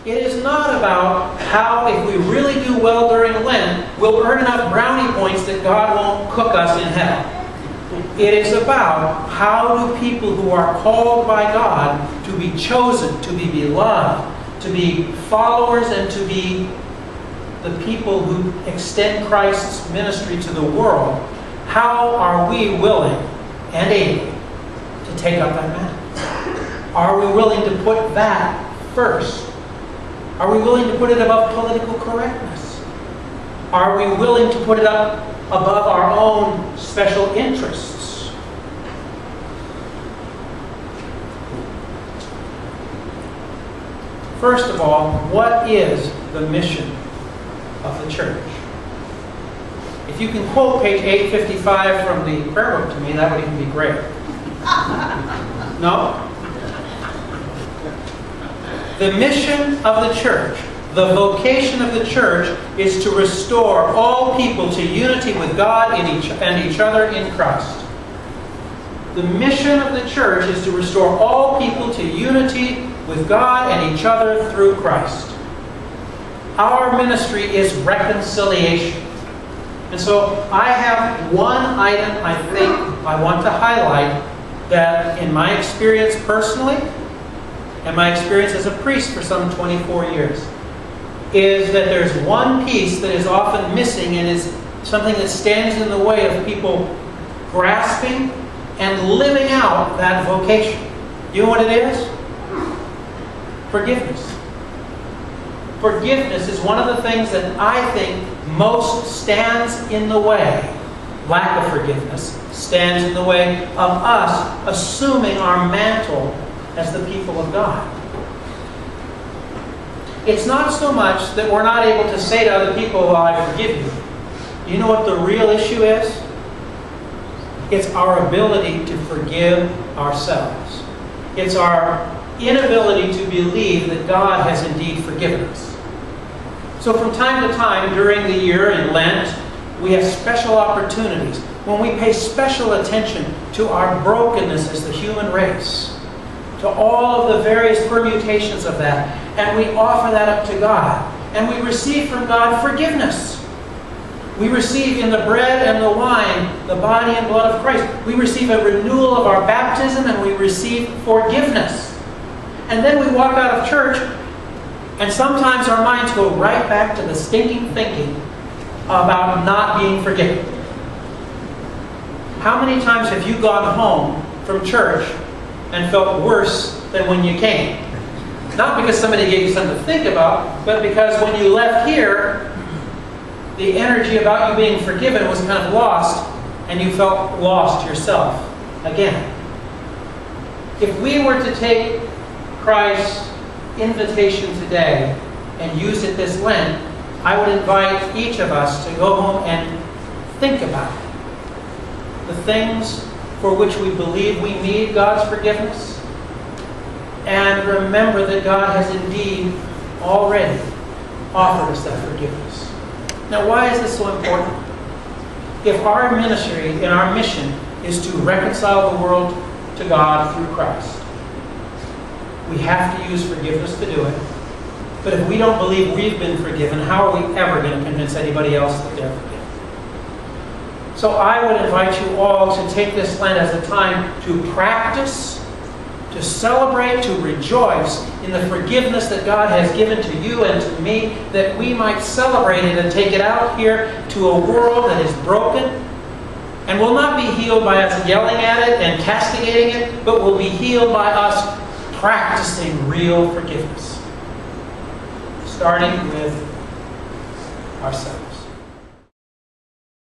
It is not about how, if we really do well during Lent, we'll earn enough brownie points that God won't cook us in hell. It is about how do people who are called by God to be chosen, to be beloved, to be followers, and to be the people who extend Christ's ministry to the world, how are we willing and able to take up that mantle? Are we willing to put that first? Are we willing to put it above political correctness? Are we willing to put it up above our own special interests? First of all, what is the mission of the church? If you can quote page 855 from the prayer book to me, that would even be great. No? The mission of the church, the vocation of the church, is to restore all people to unity with God and each other in Christ. The mission of the church is to restore all people to unity with God and each other through Christ. Our ministry is reconciliation. And so I have one item I think I want to highlight that in my experience personally, and my experience as a priest for some 24 years, is that there's one piece that is often missing and is something that stands in the way of people grasping and living out that vocation. You know what it is? Forgiveness. Forgiveness is one of the things that I think most stands in the way. Lack of forgiveness stands in the way of us assuming our mantle as the people of God. It's not so much that we're not able to say to other people, well, I forgive you. You know what the real issue is? It's our ability to forgive ourselves. It's our inability to believe that God has indeed forgiven us. So from time to time during the year in Lent, we have special opportunities when we pay special attention to our brokenness as the human race, to all of the various permutations of that, and we offer that up to God. And we receive from God forgiveness. We receive in the bread and the wine the body and blood of Christ. We receive a renewal of our baptism, and we receive forgiveness. And then we walk out of church, and sometimes our minds go right back to the stinking thinking about not being forgiven. How many times have you gone home from church and felt worse than when you came? Not because somebody gave you something to think about, but because when you left here, the energy about you being forgiven was kind of lost, and you felt lost yourself again. If we were to take Christ's invitation today and use it this Lent, I would invite each of us to go home and think about it. The things for which we believe we need God's forgiveness, and remember that God has indeed already offered us that forgiveness. Now, why is this so important? If our ministry and our mission is to reconcile the world to God through Christ, we have to use forgiveness to do it. But if we don't believe we've been forgiven, how are we ever going to convince anybody else that they're forgiven? So I would invite you all to take this Lent as a time to practice, to celebrate, to rejoice in the forgiveness that God has given to you and to me, that we might celebrate it and take it out here to a world that is broken and will not be healed by us yelling at it and castigating it, but will be healed by us practicing real forgiveness, starting with ourselves.